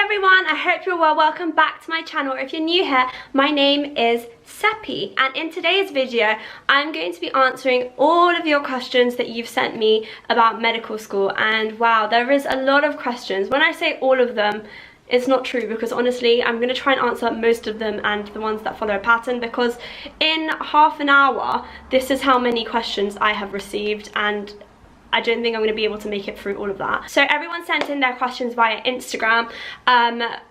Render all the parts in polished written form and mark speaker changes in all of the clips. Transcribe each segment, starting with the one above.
Speaker 1: everyone, I hope you're well. Welcome back to my channel. If you're new here, my name is Seppi, and in today's video I'm going to be answering all of your questions that you've sent me about medical school. And wow, there is a lot of questions. When I say all of them, it's not true, because honestly I'm going to try and answer most of them and the ones that follow a pattern, because in half an hour this is how many questions I have received, and I don't think I'm going to be able to make it through all of that. So everyone sent in their questions via Instagram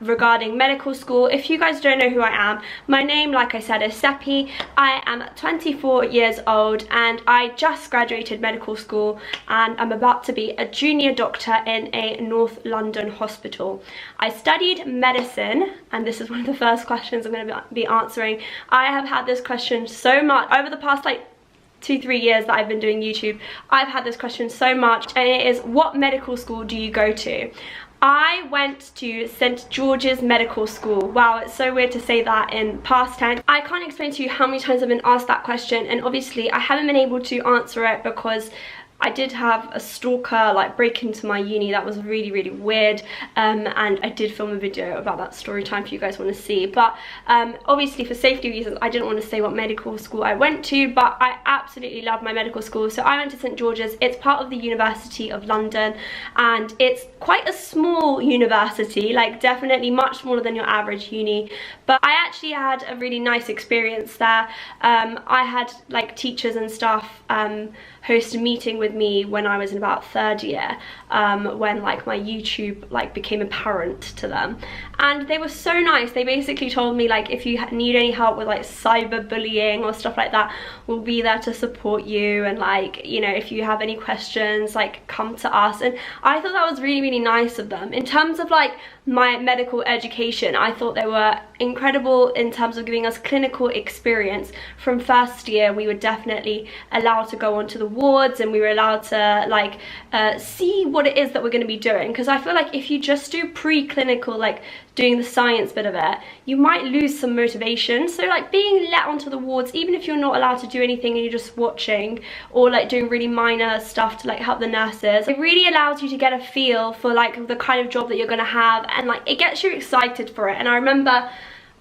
Speaker 1: regarding medical school. If you guys don't know who I am, my name, like I said, is Seppi. I am 24 years old and I just graduated medical school, and I'm about to be a junior doctor in a North London hospital. I studied medicine, and this is one of the first questions I'm going to be answering. I have had this question so much over the past 2-3 years that I've been doing YouTube. I've had this question so much, and it is, what medical school do you go to? I went to St George's Medical School. Wow, it's so weird to say that in past tense. I can't explain to you how many times I've been asked that question, and obviously I haven't been able to answer it because I did have a stalker break into my uni. That was really weird, and I did film a video about that story time if you guys want to see. But obviously for safety reasons I didn't want to say what medical school I went to, but I absolutely love my medical school. So I went to St George's. It's part of the University of London, and it's quite a small university, definitely much smaller than your average uni, but I actually had a really nice experience there. I had teachers and staff host a meeting with me when I was in about third year, when my YouTube became apparent to them, and they were so nice. They basically told me if you need any help with cyberbullying or stuff like that, we'll be there to support you, and you know, if you have any questions, come to us. And I thought that was really nice of them. In terms of my medical education, I thought they were incredible in terms of giving us clinical experience. From first year we were definitely allowed to go onto the wards, and we were allowed to see what it is that we're going to be doing, because I feel if you just do preclinical, doing the science bit of it, you might lose some motivation. So being let onto the wards, even if you're not allowed to do anything and you're just watching, or doing really minor stuff to help the nurses, it really allows you to get a feel for the kind of job that you're going to have, and it gets you excited for it. And I remember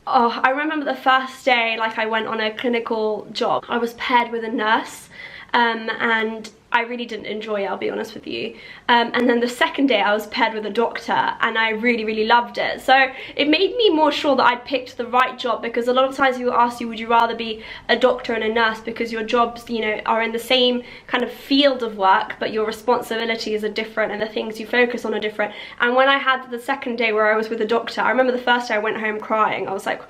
Speaker 1: the first day I went on a clinical job, I was paired with a nurse, and I really didn't enjoy it, I'll be honest with you. And then the second day I was paired with a doctor, and I really loved it. So it made me more sure that I'd picked the right job, because a lot of times people ask you, would you rather be a doctor and a nurse, because your jobs, you know, are in the same kind of field of work, but your responsibilities are different and the things you focus on are different. And when I had the second day where I was with a doctor, I remember the first day I went home crying. I was like,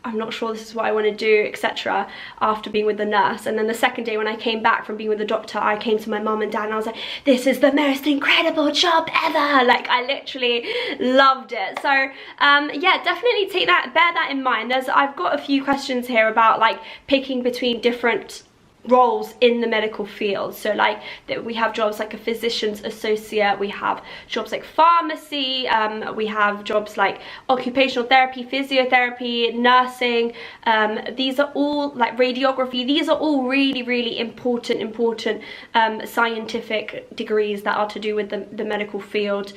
Speaker 1: I'm not sure this is what I want to do, etc., after being with the nurse. And then the second day when I came back from being with the doctor, I came to my mum and dad and I was like, this is the most incredible job ever. I literally loved it. So yeah, definitely bear that in mind. I've got a few questions here about picking between different roles in the medical field. So we have jobs like a physician's associate, we have jobs like pharmacy, we have jobs like occupational therapy, physiotherapy, nursing. These are all radiography. These are all really important scientific degrees that are to do with the medical field.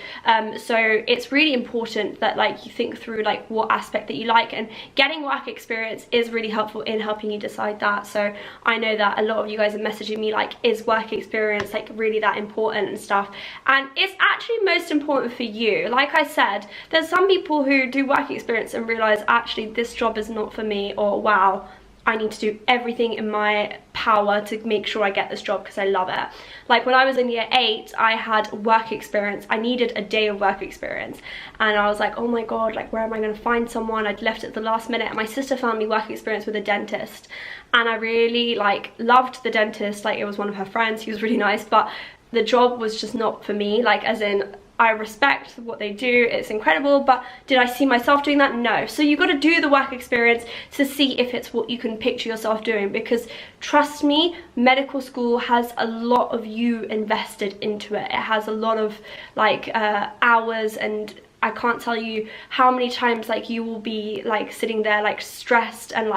Speaker 1: So it's really important that you think through what aspect that you like, and getting work experience is really helpful in helping you decide that. So I know that a lot of you guys are messaging me is work experience really that important and stuff, and it's actually most important for you. Like I said, there's some people who do work experience and realize actually this job is not for me, or wow, I need to do everything in my power to make sure I get this job because I love it. When I was in year 8, I had work experience. I needed a day of work experience, and I was like, oh my god, where am I going to find someone? I'd left it at the last minute, and my sister found me work experience with a dentist, and I really loved the dentist. It was one of her friends. He was really nice, but the job was just not for me. As in, I respect what they do, it's incredible, but did I see myself doing that? No. So you've got to do the work experience to see if it's what you can picture yourself doing, because trust me, medical school has a lot of you invested into it. It has a lot of hours, and I can't tell you how many times you will be sitting there stressed, and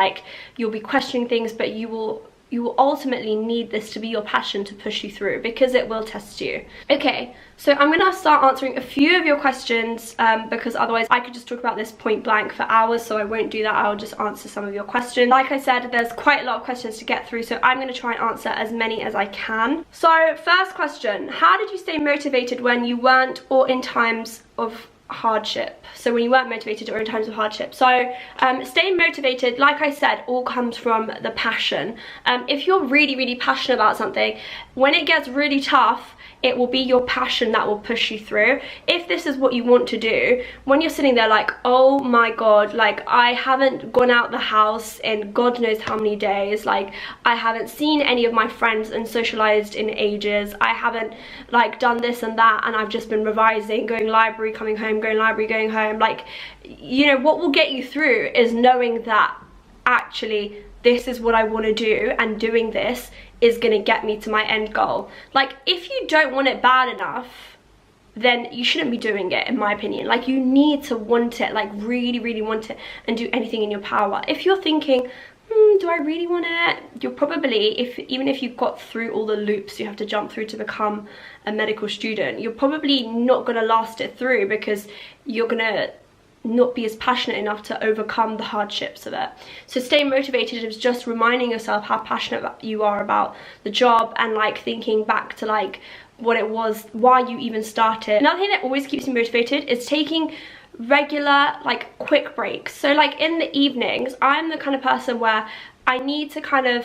Speaker 1: you'll be questioning things, but you will you will ultimately need this to be your passion to push you through, because it will test you. Okay, so I'm gonna start answering a few of your questions because otherwise I could just talk about this point blank for hours, so I won't do that. I'll just answer some of your questions. Like I said, there's quite a lot of questions to get through, so I'm gonna try and answer as many as I can. So first question, how did you stay motivated when you weren't, or in times of hardship? So when you weren't motivated or in times of hardship. So staying motivated, like I said, all comes from the passion. If you're really passionate about something, when it gets really tough, it will be your passion that will push you through. If this is what you want to do, when you're sitting there like, oh my god, like I haven't gone out the house in God knows how many days, like I haven't seen any of my friends and socialized in ages, I haven't like done this and that, and I've just been revising, going library, coming home, going library, going home, like, you know, what will get you through is knowing that actually this is what I want to do, and doing this is going to get me to my end goal. Like, if you don't want it bad enough, then you shouldn't be doing it, in my opinion. Like, you need to want it, like really want it, and do anything in your power. If you're thinking, do I really want it? You're probably, even if you've got through all the loops you have to jump through to become a medical student, you're probably not going to last it through, because you're going to not be as passionate enough to overcome the hardships of it. So staying motivated is just reminding yourself how passionate you are about the job, and like thinking back to like what it was, why you even started. Another thing that always keeps me motivated is taking regular, like, quick breaks. So like in the evenings, I'm the kind of person where I need to kind of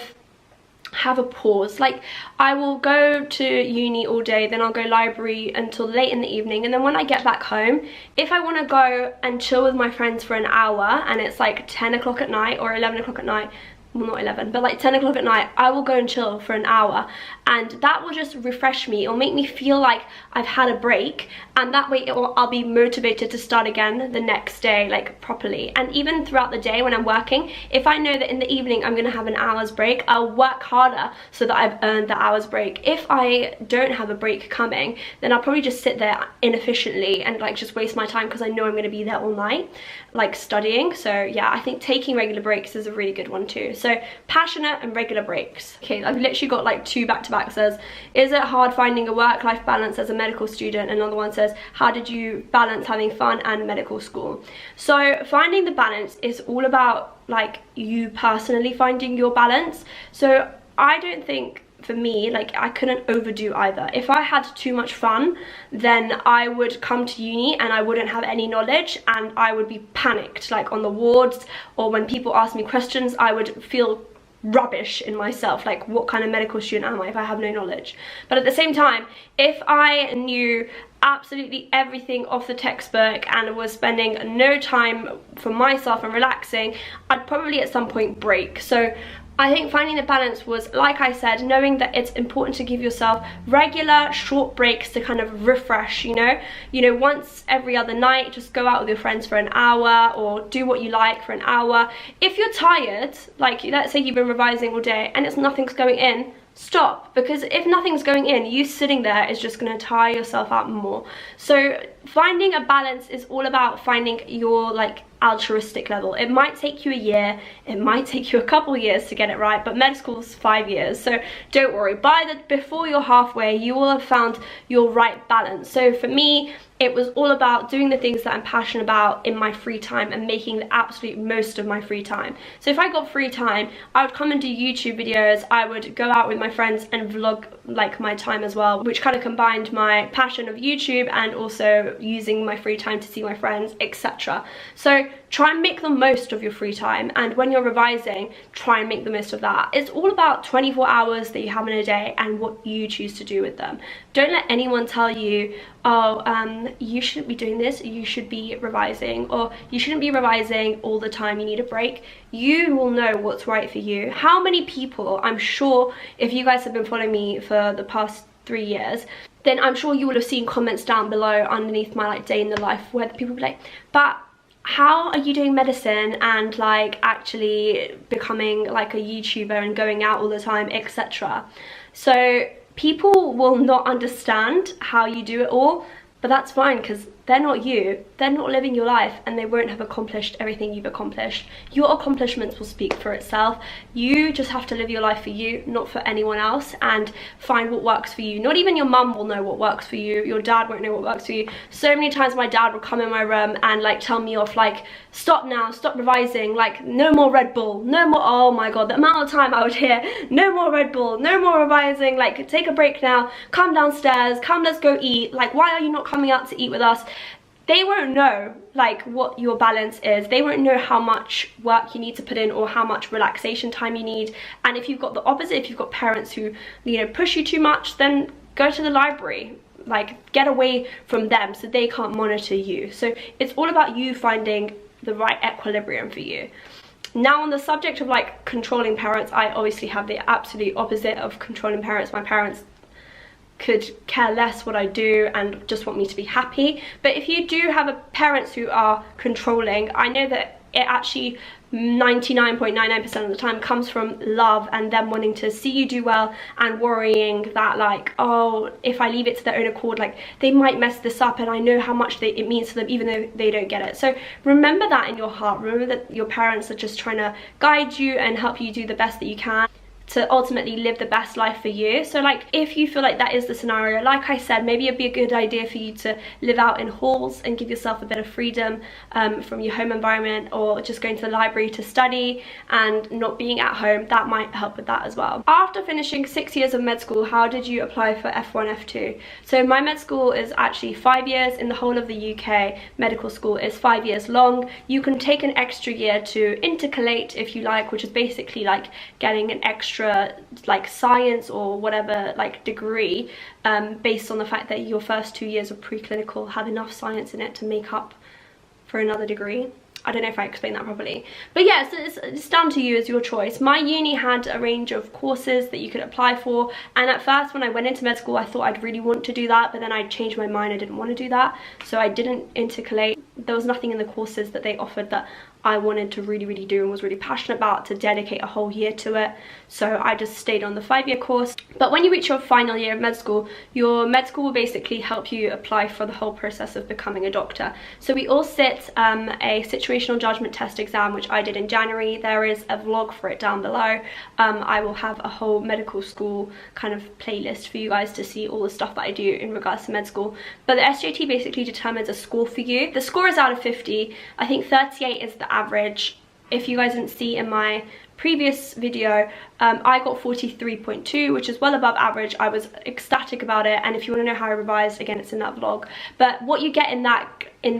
Speaker 1: have a pause. Like, I will go to uni all day, then I'll go library until late in the evening, and then when I get back home, if I want to go and chill with my friends for an hour and it's like 10 o'clock at night or 11 o'clock at night, well, not 11, but like 10 o'clock at night, I will go and chill for an hour, and that will just refresh me. It'll make me feel like I've had a break, and that way I'll be motivated to start again the next day, like properly. And even throughout the day when I'm working, if I know that in the evening I'm gonna have an hour's break, I'll work harder so that I've earned the hour's break. If I don't have a break coming, then I'll probably just sit there inefficiently and like just waste my time, because I know I'm gonna be there all night, like studying. So yeah, I think taking regular breaks is a really good one too. So passionate and regular breaks. Okay, I've literally got like 2 back-to-back. Says, is it hard finding a work-life balance as a medical student? Another one says, how did you balance having fun and medical school? So finding the balance is all about like you personally finding your balance. So I don't think, for me, like, I couldn't overdo either. If I had too much fun, then I would come to uni and I wouldn't have any knowledge, and I would be panicked, like on the wards, or when people ask me questions, I would feel rubbish in myself, like what kind of medical student am I if I have no knowledge? But at the same time, if I knew absolutely everything off the textbook and was spending no time for myself and relaxing, I'd probably at some point break. So I think finding the balance was, like I said, knowing that it's important to give yourself regular short breaks to kind of refresh, you know, once every other night, just go out with your friends for an hour, or do what you like for an hour. If you're tired, like let's say you've been revising all day and nothing's going in, stop, because if nothing's going in, you sitting there is just going to tire yourself out more. So finding a balance is all about finding your like altruistic level. It might take you a year, it might take you a couple of years to get it right, but med school's 5 years, so don't worry. Before you're halfway, you will have found your right balance. So for me, it was all about doing the things that I'm passionate about in my free time and making the absolute most of my free time. So if I got free time, I would come and do YouTube videos, I would go out with my friends and vlog like my time as well, which kind of combined my passion of YouTube and also using my free time to see my friends, etc. So try and make the most of your free time, and when you're revising, try and make the most of that. It's all about 24 hours that you have in a day and what you choose to do with them. Don't let anyone tell you, oh, you shouldn't be doing this, you should be revising, or you shouldn't be revising all the time, you need a break. You will know what's right for you. How many people, I'm sure, if you guys have been following me for the past 3 years, then I'm sure you will have seen comments down below underneath my like day in the life where people be like, but how are you doing medicine and like actually becoming like a YouTuber and going out all the time, etc. So people will not understand how you do it all, but that's fine, because they're not you, they're not living your life, and they won't have accomplished everything you've accomplished. Your accomplishments will speak for itself. You just have to live your life for you, not for anyone else, and find what works for you. Not even your mum will know what works for you, your dad won't know what works for you. So many times my dad would come in my room and like tell me off, like, stop now, stop revising, like, no more Red Bull, no more, oh my god, the amount of time I would hear, no more Red Bull, no more revising, like, take a break now, come downstairs, come, let's go eat, like, why are you not coming out to eat with us? They won't know like what your balance is. They won't know how much work you need to put in or how much relaxation time you need. And if you've got the opposite, if you've got parents who, you know, push you too much, then go to the library. Like, get away from them so they can't monitor you. So it's all about you finding the right equilibrium for you. Now, on the subject of like controlling parents, I obviously have the absolute opposite of controlling parents. My parents could care less what I do and just want me to be happy. But if you do have parents who are controlling, I know that it actually 99.99% of the time comes from love and them wanting to see you do well and worrying that, like, oh, if I leave it to their own accord, like, they might mess this up, and I know how much it means to them even though they don't get it. So remember that in your heart. Remember that your parents are just trying to guide you and help you do the best that you can to ultimately live the best life for you. So like, if you feel like that is the scenario, like I said, maybe it'd be a good idea for you to live out in halls and give yourself a bit of freedom from your home environment, or just going to the library to study and not being at home. That might help with that as well. After finishing 6 years of med school, how did you apply for F1, F2? So my med school is actually 5 years. In the whole of the UK, medical school is 5 years long. You can take an extra year to intercalate if you like, which is basically like getting an extra like science or whatever like degree based on the fact that your first 2 years of preclinical have enough science in it to make up for another degree. I don't know if I explained that properly, but yeah, so it's down to you, it's your choice. My uni had a range of courses that you could apply for, and at first when I went into med school I thought I'd really want to do that, but then I changed my mind. I didn't want to do that, so I didn't intercalate. There was nothing in the courses that they offered that I wanted to really do and was really passionate about to dedicate a whole year to it, so I just stayed on the 5-year course. But when you reach your final year of med school, your med school will basically help you apply for the whole process of becoming a doctor. So we all sit a situational judgment test exam, which I did in January. There is a vlog for it down below. I will have a whole medical school kind of playlist for you guys to see all the stuff that I do in regards to med school. But the SJT basically determines a score for you. The score is out of 50. I think 38 is the average. If you guys didn't see in my previous video, I got 43.2, which is well above average. I was ecstatic about it, and if you want to know how I revised, again, it's in that vlog. But what you get in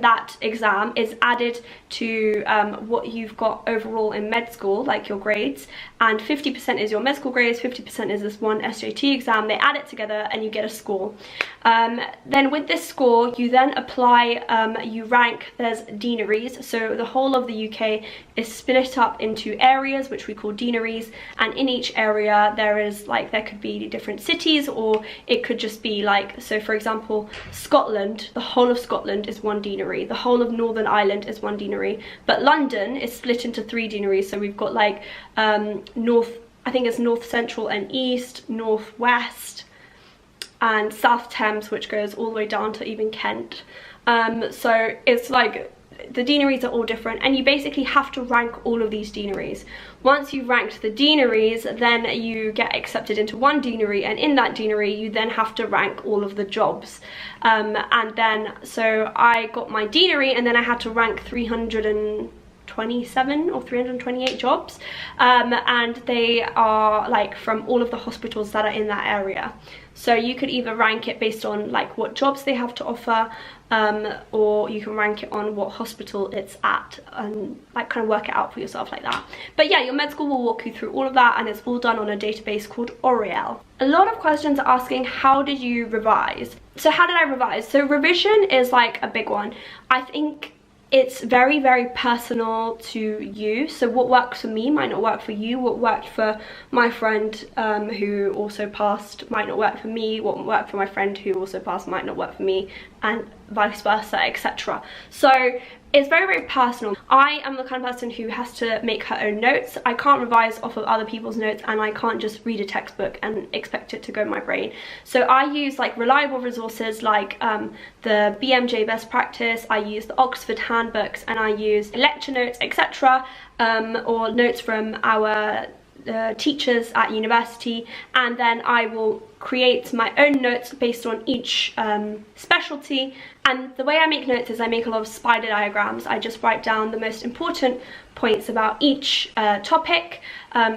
Speaker 1: that exam is added to what you've got overall in med school, like your grades, and 50% is your med school grades, 50% is this one SJT exam. They add it together and you get a score. Then with this score, you then apply, you rank. There's deaneries, so the whole of the UK is split up into areas, which we call deaneries, and in each area there is like, there could be different cities, or it could just be like, so for example, Scotland, the whole of Scotland is one deanery, the whole of Northern Ireland is one deanery, but London is split into 3 deaneries. So we've got like north, I think it's north central and east, northwest, and South Thames, which goes all the way down to even Kent. So it's like, the deaneries are all different, and you basically have to rank all of these deaneries. Once you've ranked the deaneries, then you get accepted into one deanery, and in that deanery you then have to rank all of the jobs. And then, so I got my deanery, and then I had to rank 327 or 328 jobs, and they are like from all of the hospitals that are in that area. So you could either rank it based on like what jobs they have to offer, or you can rank it on what hospital it's at, and like kind of work it out for yourself like that. But yeah, your med school will walk you through all of that, and it's all done on a database called Oriel. A lot of questions are asking, how did you revise? So how did I revise? So revision is like a big one. I think it's very personal to you. So what works for me might not work for you. What worked for my friend who also passed might not work for me. What worked for my friend who also passed might not work for me, and vice versa, etc. So it's very, very personal. I am the kind of person who has to make her own notes. I can't revise off of other people's notes, and I can't just read a textbook and expect it to go in my brain. So I use like reliable resources like the BMJ Best Practice, I use the Oxford handbooks, and I use lecture notes, etc. Or notes from our teachers at university, and then I will create my own notes based on each specialty. And the way I make notes is I make a lot of spider diagrams. I just write down the most important points about each topic.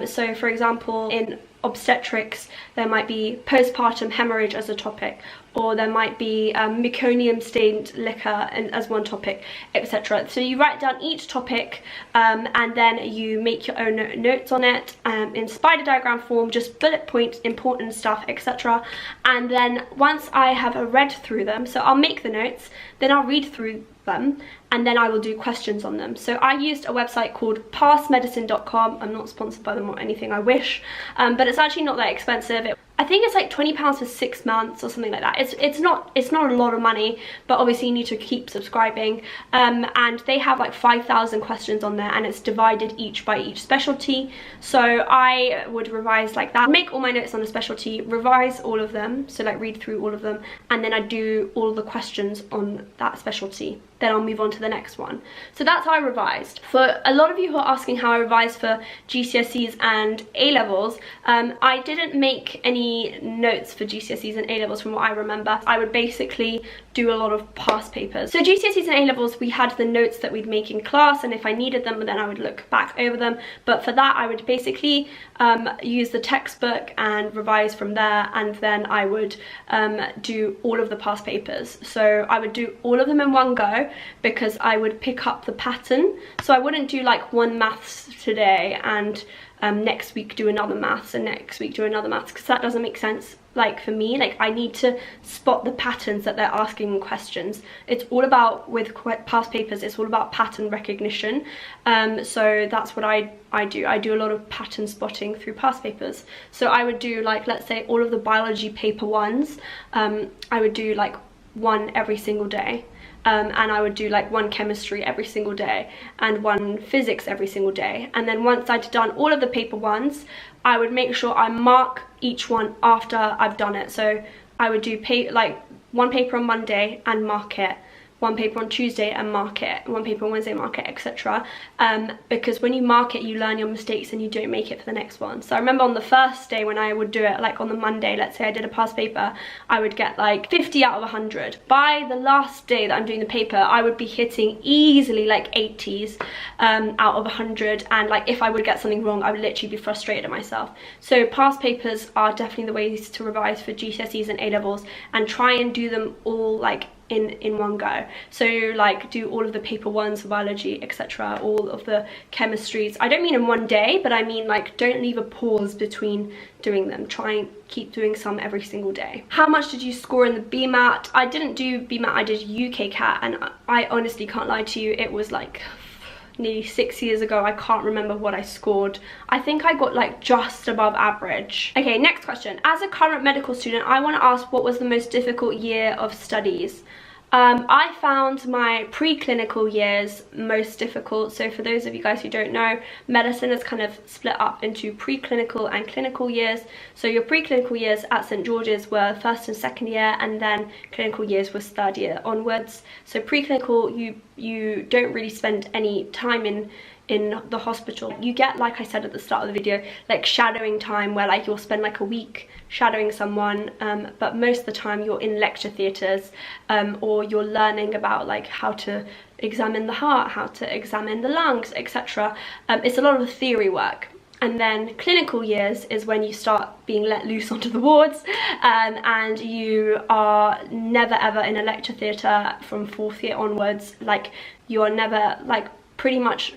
Speaker 1: So for example, in obstetrics there might be postpartum hemorrhage as a topic, or there might be meconium stained liquor as one topic, etc. So you write down each topic and then you make your own notes on it in spider diagram form, just bullet point important stuff, etc. And then once I have read through them, so I'll make the notes, then I'll read through them, and then I will do questions on them. So I used a website called passmedicine.com. I'm not sponsored by them or anything, I wish, but it's actually not that expensive. I think it's like £20 for 6 months or something like that. It's not a lot of money, but obviously you need to keep subscribing. And they have like 5,000 questions on there, and it's divided each by each specialty. So I would revise like that, make all my notes on a specialty, revise all of them, so like read through all of them, and then I do all the questions on that specialty. Then I'll move on to the next one. So that's how I revised. For a lot of you who are asking how I revised for GCSEs and A-levels, I didn't make any notes for GCSEs and A-levels from what I remember. I would basically do a lot of past papers. So GCSEs and A-levels, we had the notes that we'd make in class, and if I needed them, then I would look back over them. But for that, I would basically use the textbook and revise from there, and then I would do all of the past papers. So I would do all of them in one go, because I would pick up the pattern. So I wouldn't do like one maths today and next week do another maths and next week do another maths, because that doesn't make sense. Like for me, like I need to spot the patterns that they're asking in questions. It's all about, with past papers, it's all about pattern recognition. So that's what I do. I do a lot of pattern spotting through past papers. So I would do like, let's say all of the biology paper ones, I would do like one every single day. And I would do like one chemistry every single day and one physics every single day. And then once I'd done all of the paper ones, I would make sure I mark each one after I've done it. So I would do like one paper on Monday and mark it, one paper on Tuesday and mark it, one paper on Wednesday, mark it, etc. Because when you mark it, you learn your mistakes and you don't make it for the next one. So I remember on the first day when I would do it, like on the Monday, let's say I did a past paper, I would get like 50 out of 100. By the last day that I'm doing the paper, I would be hitting easily like 80s out of 100. And like if I would get something wrong, I would literally be frustrated at myself. So past papers are definitely the ways to revise for GCSEs and A-levels, and try and do them all like in one go. So like do all of the paper ones for biology, etc., all of the chemistries. I don't mean in one day, but I mean like don't leave a pause between doing them. Try and keep doing some every single day. How much did you score in the BMAT? I didn't do BMAT, I did UKCAT, and I honestly can't lie to you, it was like nearly 6 years ago. I can't remember what I scored. I think I got like just above average. Okay, next question. As a current medical student, I want to ask, what was the most difficult year of studies? I found my preclinical years most difficult. So for those of you guys who don't know, medicine is kind of split up into preclinical and clinical years. So your preclinical years at St George's were first and second year, and then clinical years was third year onwards. So preclinical, you don't really spend any time in the hospital. You get, like I said at the start of the video, like shadowing time, where like you'll spend like a week shadowing someone, but most of the time you're in lecture theatres, or you're learning about like how to examine the heart, how to examine the lungs, etc. It's a lot of theory work. And then clinical years is when you start being let loose onto the wards, and you are never ever in a lecture theatre from 4th year onwards. Like you are never, like pretty much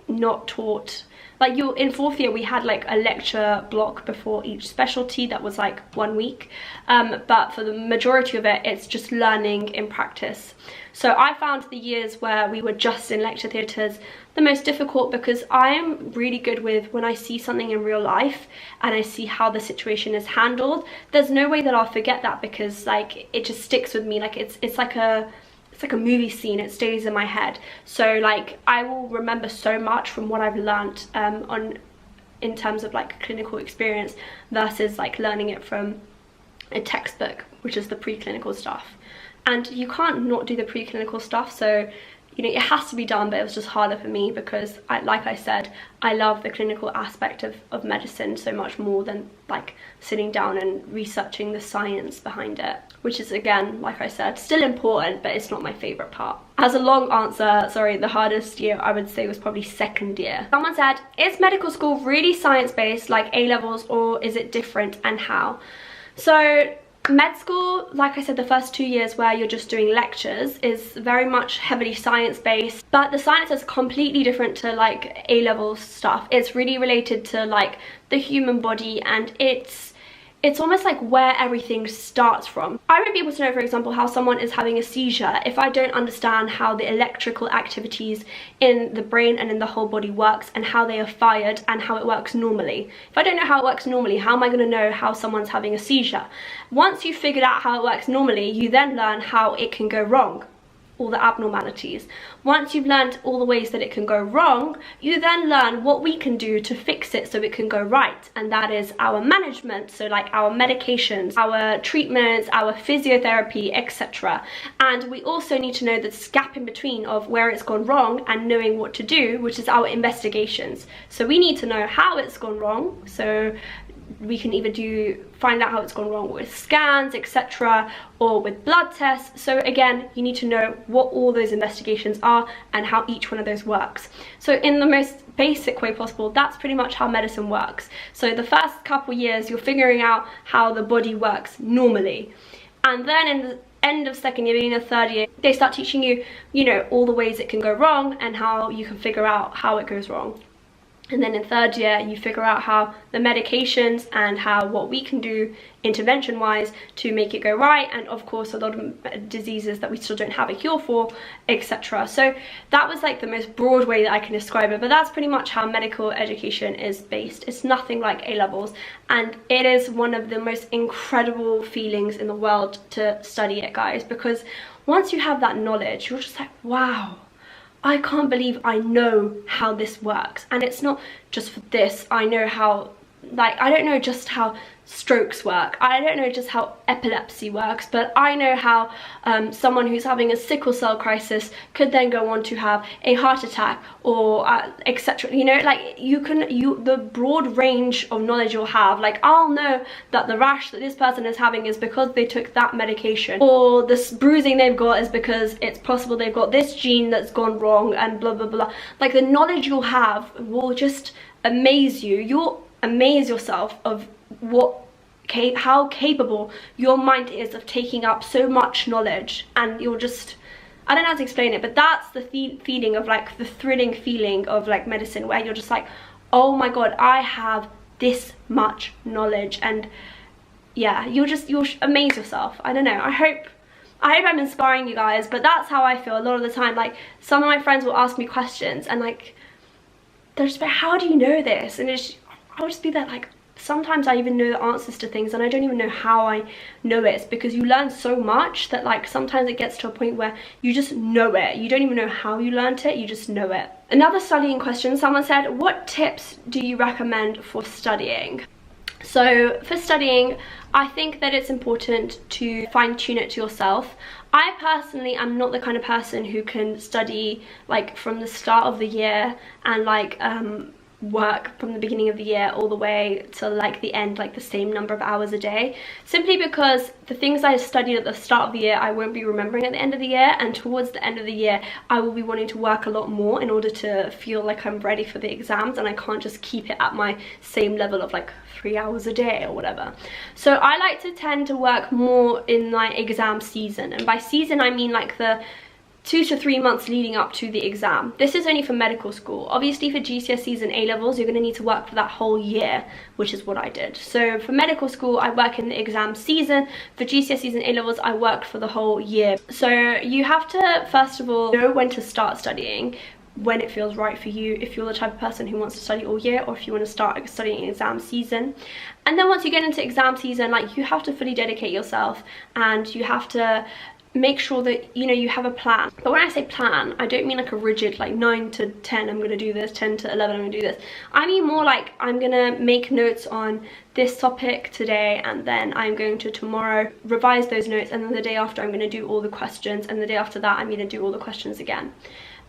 Speaker 1: not taught. Like you're in 4th year, we had like a lecture block before each specialty that was like 1 week, but for the majority of it, it's just learning in practice. So I found the years where we were just in lecture theatres the most difficult, because I am really good with when I see something in real life and I see how the situation is handled, there's no way that I'll forget that, because like it just sticks with me. Like it's like a like a movie scene. It stays in my head. So like I will remember so much from what I've learnt in terms of like clinical experience versus like learning it from a textbook, which is the preclinical stuff. And you can't not do the preclinical stuff, so you know, it has to be done, but it was just harder for me because, like I said, I love the clinical aspect of medicine so much more than like sitting down and researching the science behind it, which is, again, like I said, still important, but it's not my favourite part. As a long answer, sorry, the hardest year I would say was probably second year. Someone said, is medical school really science-based like A-levels, or is it different, and how? So med school, like I said, the first 2 years where you're just doing lectures is very much heavily science-based, but the science is completely different to like A-level stuff. It's really related to like the human body, and it's almost like where everything starts from. I won't be able to know, for example, how someone is having a seizure if I don't understand how the electrical activities in the brain and in the whole body works, and how they are fired, and how it works normally. If I don't know how it works normally, how am I going to know how someone's having a seizure? Once you've figured out how it works normally, you then learn how it can go wrong, all the abnormalities. Once you've learned all the ways that it can go wrong, you then learn what we can do to fix it so it can go right, and that is our management, so like our medications, our treatments, our physiotherapy, etc. And we also need to know this gap in between of where it's gone wrong and knowing what to do, which is our investigations. So we need to know how it's gone wrong, so we can either find out how it's gone wrong with scans, etc., or with blood tests. So again, you need to know what all those investigations are and how each one of those works. So in the most basic way possible, that's pretty much how medicine works. So the first couple years, you're figuring out how the body works normally. And then in the end of second year, beginning of third year, they start teaching you, you know, all the ways it can go wrong and how you can figure out how it goes wrong. And then in third year, you figure out how the medications and how what we can do intervention wise to make it go right, and of course a lot of diseases that we still don't have a cure for, etc. So that was like the most broad way that I can describe it, but that's pretty much how medical education is based. It's nothing like A-levels, and it is one of the most incredible feelings in the world to study it, guys, because once you have that knowledge, you're just like, wow, I can't believe I know how this works. And it's not just for this, I know how, like, I don't know just how strokes work, I don't know just how epilepsy works, but I know how someone who's having a sickle cell crisis could then go on to have a heart attack, or etc. You know, like the broad range of knowledge you'll have, like I'll know that the rash that this person is having is because they took that medication, or this bruising they've got is because it's possible they've got this gene that's gone wrong, and blah blah blah. Like the knowledge you'll have will just amaze you. You'll amaze yourself of how capable your mind is of taking up so much knowledge, and you'll just, I don't know how to explain it, but that's the feeling of like the thrilling feeling of like medicine, where you're just like, oh my god, I have this much knowledge. And yeah, you'll amaze yourself. I don't know, I hope I'm inspiring you guys, but that's how I feel a lot of the time. Like some of my friends will ask me questions and like they're just like, how do you know this? And I'll just be there like, sometimes I even know the answers to things and I don't even know how I know it. It's because you learn so much that like sometimes it gets to a point where you just know it. You don't even know how you learned it, you just know it. Another studying question, someone said, what tips do you recommend for studying? So for studying, I think that it's important to fine-tune it to yourself. I personally am not the kind of person who can study like from the start of the year and like work from the beginning of the year all the way to like the end, like the same number of hours a day, simply because the things I studied at the start of the year I won't be remembering at the end of the year, and towards the end of the year I will be wanting to work a lot more in order to feel like I'm ready for the exams, and I can't just keep it at my same level of like 3 hours a day or whatever. So I like to tend to work more in my exam season, and by season I mean like the 2 to 3 months leading up to the exam. This is only for medical school. Obviously for GCSEs and A-levels you're going to need to work for that whole year, which is what I did. So for medical school I work in the exam season. For GCSEs and A-levels I worked for the whole year. So you have to first of all know when to start studying, when it feels right for you, if you're the type of person who wants to study all year, or if you want to start studying exam season. And then once you get into exam season, like you have to fully dedicate yourself, and you have to make sure that, you know, you have a plan. But when I say plan, I don't mean like a rigid, like 9 to 10 I'm gonna do this, 10 to 11 I'm gonna do this. I mean more like I'm gonna make notes on this topic today, and then I'm going to tomorrow revise those notes, and then the day after I'm gonna do all the questions, and the day after that I'm gonna do all the questions again.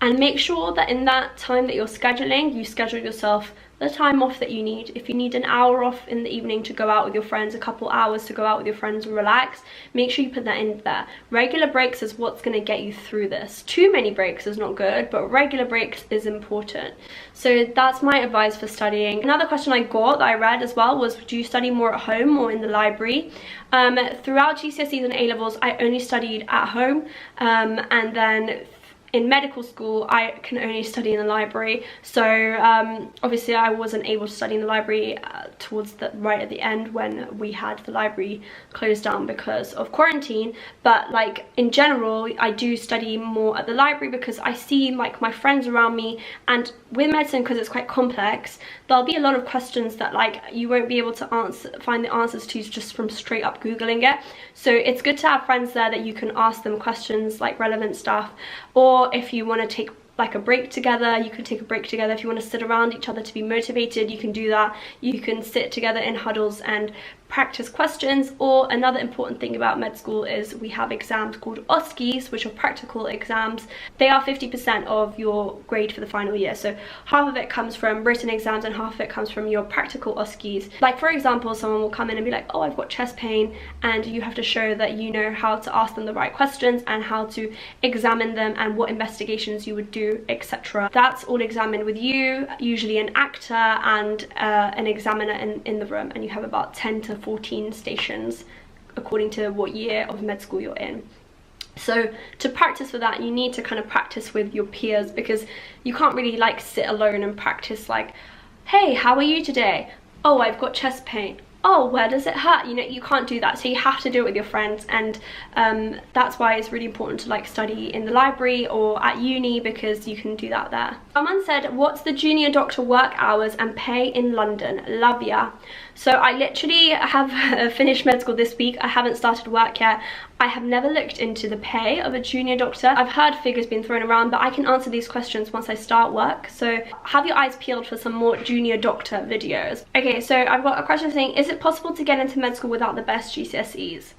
Speaker 1: And make sure that in that time that you're scheduling, you schedule yourself the time off that you need. If you need an hour off in the evening to go out with your friends, a couple hours to go out with your friends and relax, make sure you put that in there. Regular breaks is what's going to get you through this. Too many breaks is not good, but regular breaks is important. So that's my advice for studying. Another question I got that I read as well was, do you study more at home or in the library? Throughout GCSEs and A-levels, I only studied at home, and then in medical school I can only study in the library. So obviously I wasn't able to study in the library towards the right at the end when we had the library closed down because of quarantine. But like in general, I do study more at the library because I see like my friends around me, and with medicine, because it's quite complex, there'll be a lot of questions that like you won't be able to find the answers to just from straight up googling it. So it's good to have friends there that you can ask them questions, like relevant stuff. Or if you want to take like a break together, you can take a break together. If you want to sit around each other to be motivated, you can do that. You can sit together in huddles and practice questions. Or another important thing about med school is we have exams called OSCEs, which are practical exams. They are 50% of your grade for the final year. So half of it comes from written exams and half of it comes from your practical OSCEs. Like for example, someone will come in and be like, oh, I've got chest pain, and you have to show that you know how to ask them the right questions and how to examine them and what investigations you would do, etc. That's all examined with you, usually an actor and an examiner in the room, and you have about 10 to 14 stations according to what year of med school you're in. So to practice for that, you need to kind of practice with your peers, because you can't really like sit alone and practice like, hey, how are you today? Oh, I've got chest pain. Oh, where does it hurt? You know, you can't do that. So you have to do it with your friends, and that's why it's really important to like study in the library or at uni, because you can do that there. Someone said, what's the junior doctor work hours and pay in London? Love ya. So I literally have finished med school this week. I haven't started work yet. I have never looked into the pay of a junior doctor. I've heard figures being thrown around, but I can answer these questions once I start work. So have your eyes peeled for some more junior doctor videos. Okay, so I've got a question saying, is it possible to get into med school without the best GCSEs?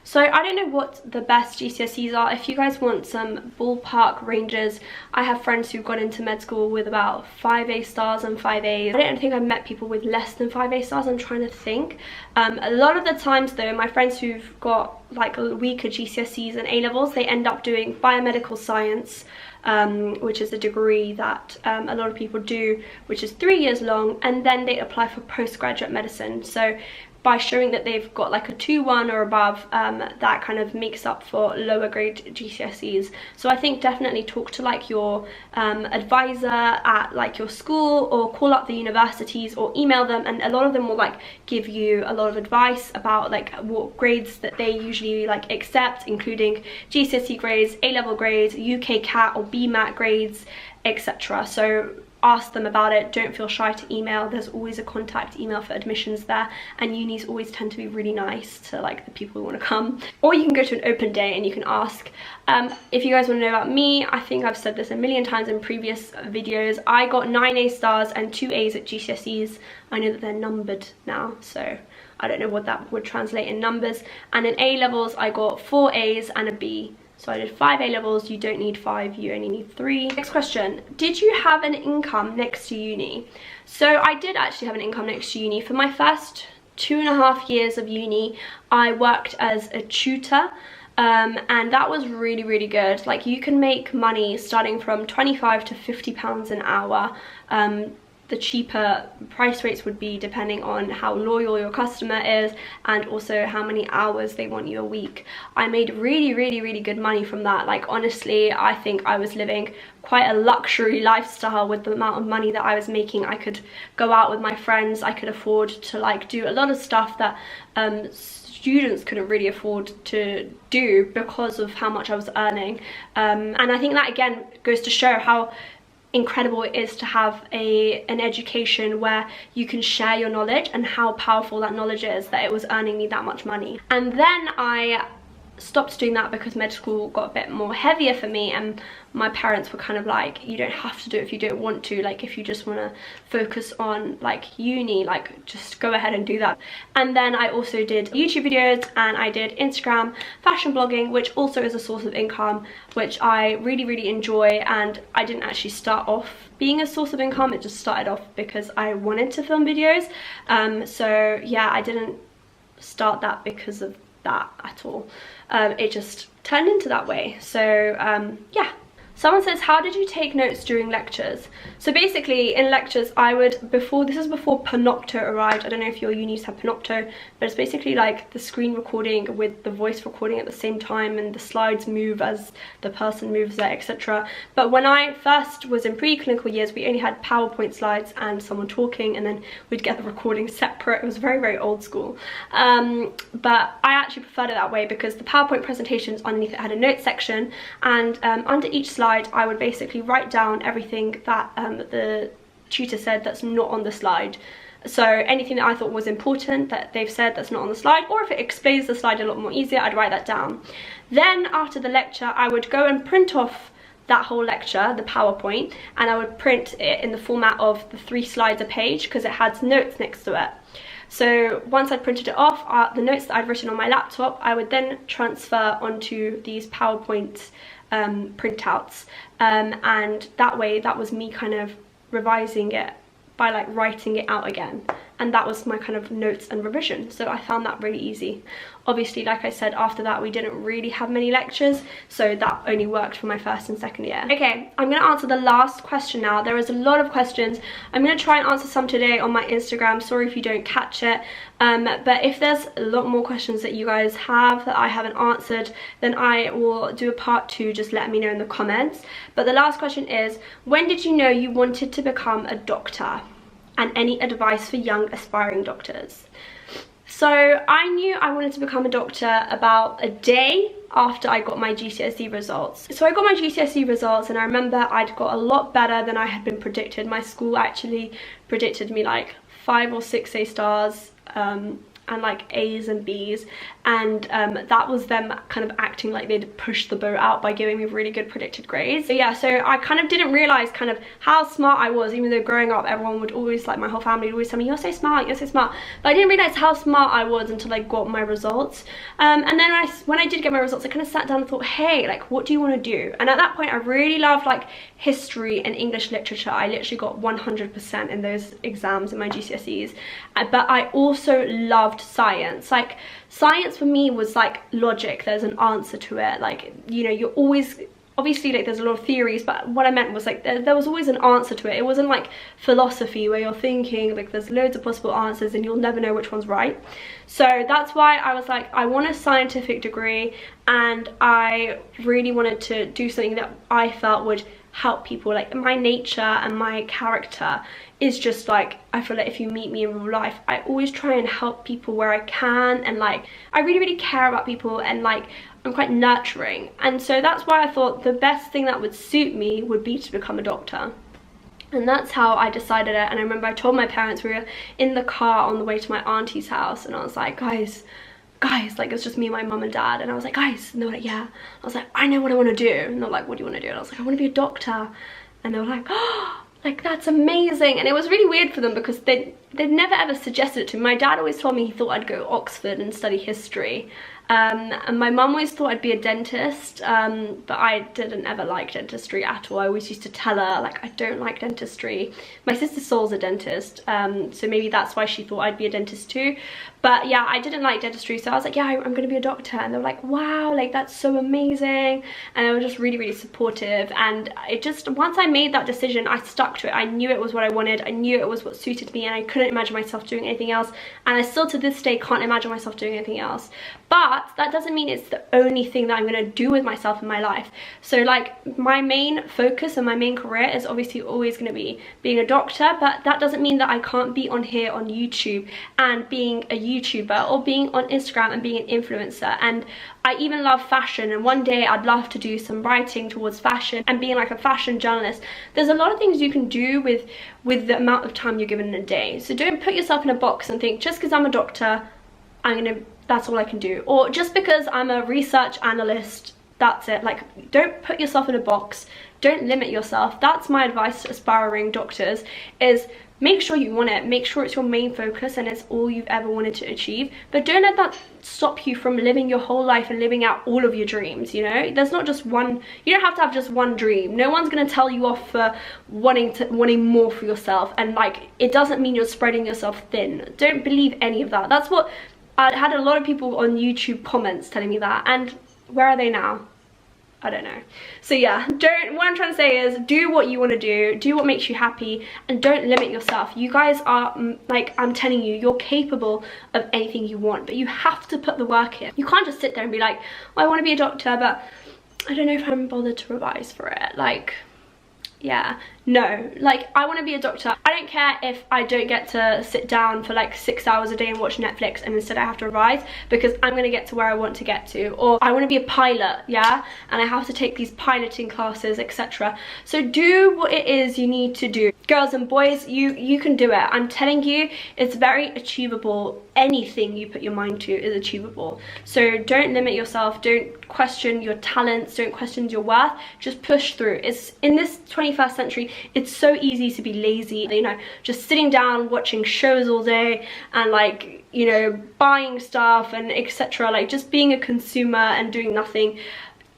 Speaker 1: So I don't know what the best GCSEs are. If you guys want some ballpark ranges, I have friends who've gone into med school with about 5 A stars and 5 A's. I don't think I've met people with less than 5 A stars. I'm trying to think. A lot of the times though, my friends who've got like weaker GCSEs and A-levels, they end up doing biomedical science, which is a degree that a lot of people do, which is 3 years long, and then they apply for postgraduate medicine. So by showing that they've got like a 2-1 or above, that kind of makes up for lower grade GCSEs. So I think definitely talk to like your advisor at like your school, or call up the universities or email them, and a lot of them will like give you a lot of advice about like what grades that they usually like accept, including GCSE grades, A-level grades, UK CAT or BMAT grades, etc. So ask them about it. Don't feel shy to email. There's always a contact email for admissions there, and unis always tend to be really nice to like the people who want to come. Or you can go to an open day and you can ask. If you guys want to know about me, I think I've said this a million times in previous videos, I got 9 A stars and 2 A's at GCSEs. I know that they're numbered now, so I don't know what that would translate in numbers. And in A levels I got 4 A's and a B. So I did 5 A-levels, you don't need 5, you only need 3. Next question, did you have an income next to uni? So I did actually have an income next to uni. For my first 2.5 years of uni, I worked as a tutor, and that was really, really good. Like you can make money starting from 25 to 50 pounds an hour. The cheaper price rates would be depending on how loyal your customer is and also how many hours they want you a week. I made really, really, really good money from that. Like honestly, I think I was living quite a luxury lifestyle with the amount of money that I was making. I could go out with my friends, I could afford to like do a lot of stuff that students couldn't really afford to do because of how much I was earning. And I think that again goes to show how incredible it is to have an education where you can share your knowledge, and how powerful that knowledge is, that it was earning me that much money. And then I stopped doing that because med school got a bit more heavier for me, and my parents were kind of like, you don't have to do it if you don't want to, like if you just want to focus on like uni, like just go ahead and do that. And then I also did YouTube videos, and I did Instagram fashion blogging, which also is a source of income, which I really enjoy. And I didn't actually start off being a source of income, it just started off because I wanted to film videos. So yeah, I didn't start that because of that at all. It just turned into that way. So yeah. Someone says, how did you take notes during lectures? So basically in lectures I would, this is before Panopto arrived. I don't know if your unis have Panopto, but it's basically like the screen recording with the voice recording at the same time, and the slides move as the person moves there, etc. But when I first was in pre-clinical years, we only had PowerPoint slides and someone talking, and then we'd get the recording separate. It was very old school. But I actually preferred it that way because the PowerPoint presentations underneath it had a notes section, and under each slide I would basically write down everything that the tutor said that's not on the slide. So anything that I thought was important that they've said that's not on the slide, or if it explains the slide a lot more easier, I'd write that down. Then after the lecture I would go and print off that whole lecture, the PowerPoint, and I would print it in the format of the 3 slides a page because it had notes next to it. So once I'd printed it off, the notes that I'd written on my laptop, I would then transfer onto these PowerPoint printouts, and that way that was me kind of revising it by like writing it out again, and that was my kind of notes and revision. So I found that really easy. Obviously, like I said, after that we didn't really have many lectures, so that only worked for my first and second year. Okay, I'm going to answer the last question now. There is a lot of questions. I'm going to try and answer some today on my Instagram. Sorry if you don't catch it, but if there's a lot more questions that you guys have that I haven't answered, then I will do a part 2. Just let me know in the comments. But the last question is, when did you know you wanted to become a doctor? And any advice for young aspiring doctors? So I knew I wanted to become a doctor about a day after I got my GCSE results. So I got my GCSE results, and I remember I'd got a lot better than I had been predicted. My school actually predicted me like 5 or 6 A stars, and like A's and B's, and that was them kind of acting like they'd pushed the boat out by giving me really good predicted grades. So yeah, so I kind of didn't realize kind of how smart I was, even though growing up everyone would always, like my whole family would always tell me, you're so smart, you're so smart. But I didn't realize how smart I was until I got my results. And then when I did get my results, I kind of sat down and thought, hey, like what do you want to do? And at that point I really loved like history and English literature. I literally got 100% in those exams in my GCSEs. But I also loved science. Like science for me was like logic. There's an answer to it. Like, you know, you're always, obviously like there's a lot of theories, but what I meant was like there was always an answer to it. It wasn't like philosophy where you're thinking like there's loads of possible answers and you'll never know which one's right. So that's why I was like, I want a scientific degree, and I really wanted to do something that I felt would help people. Like my nature and my character is just like, I feel like if you meet me in real life, I always try and help people where I can, and like I really care about people, and like I'm quite nurturing. And so that's why I thought the best thing that would suit me would be to become a doctor. And that's how I decided it. And I remember I told my parents, we were in the car on the way to my auntie's house, and I was like, guys, like it's just me and my mum and dad, and I was like, guys, and they were like, yeah. I was like, I know what I want to do. And they're like, what do you want to do? And I was like, I want to be a doctor. And they were like, oh, like that's amazing. And it was really weird for them because they'd never ever suggested it to me. My dad always told me he thought I'd go to Oxford and study history. And my mum always thought I'd be a dentist, but I didn't ever like dentistry at all. I always used to tell her like I don't like dentistry. My sister Sol's a dentist, so maybe that's why she thought I'd be a dentist too. But yeah, I didn't like dentistry, so I was like, yeah, I'm gonna be a doctor. And they were like, wow, like that's so amazing. And they were just really supportive. And it just, once I made that decision, I stuck to it. I knew it was what I wanted. I knew it was what suited me, and I couldn't imagine myself doing anything else. And I still to this day can't imagine myself doing anything else. But that doesn't mean it's the only thing that I'm gonna do with myself in my life. So like my main focus and my main career is obviously always gonna be being a doctor, but that doesn't mean that I can't be on here on YouTube and being a YouTuber, or being on Instagram and being an influencer. And I even love fashion, and one day I'd love to do some writing towards fashion and being like a fashion journalist. There's a lot of things you can do with the amount of time you're given in a day. So don't put yourself in a box and think just because I'm a doctor I'm gonna that's all I can do. Or just because I'm a research analyst, that's it. Like, don't put yourself in a box. Don't limit yourself. That's my advice to aspiring doctors, is make sure you want it. Make sure it's your main focus and it's all you've ever wanted to achieve. But don't let that stop you from living your whole life and living out all of your dreams, you know? There's not just one, you don't have to have just one dream. No one's gonna tell you off for wanting more for yourself. And like, it doesn't mean you're spreading yourself thin. Don't believe any of that. That's what, I had a lot of people on YouTube comments telling me that, and where are they now? I don't know. So yeah, what I'm trying to say is, do what you want to do what makes you happy, and don't limit yourself. You guys are, like, I'm telling you, you're capable of anything you want, but you have to put the work in. You can't just sit there and be like, oh, I want to be a doctor, but I don't know if I'm bothered to revise for it. Like, yeah, no, like, I want to be a doctor. I don't care if I don't get to sit down for like 6 hours a day and watch Netflix, and instead I have to revise, because I'm going to get to where I want to get to. Or I want to be a pilot, yeah, and I have to take these piloting classes, etc. So do what it is you need to do. Girls and boys, you can do it. I'm telling you, it's very achievable. Anything you put your mind to is achievable. So don't limit yourself. Don't question your talents. Don't question your worth. Just push through. It's in this 21st century, it's so easy to be lazy, you know, just sitting down watching shows all day and, like, you know, buying stuff and etc. Like, just being a consumer and doing nothing.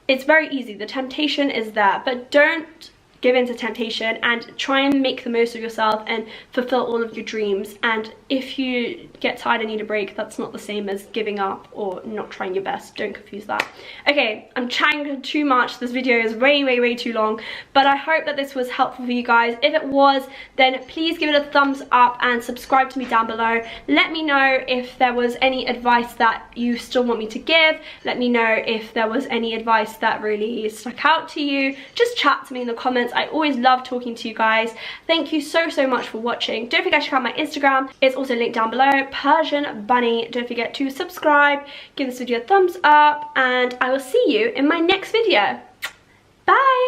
Speaker 1: It's very easy. The temptation is there, but don't give in to temptation, and try and make the most of yourself and fulfill all of your dreams. And if you get tired and need a break, that's not the same as giving up or not trying your best. Don't confuse that. Okay, I'm chatting too much. This video is way too long, but I hope that this was helpful for you guys. If it was, then please give it a thumbs up and subscribe to me down below. Let me know if there was any advice that you still want me to give. Let me know if there was any advice that really stuck out to you. Just chat to me in the comments. I always love talking to you guys. Thank you so much for watching. Don't forget to check out my Instagram. It's also linked down below, Persian Bunny. Don't forget to subscribe, give this video a thumbs up, and I will see you in my next video. Bye!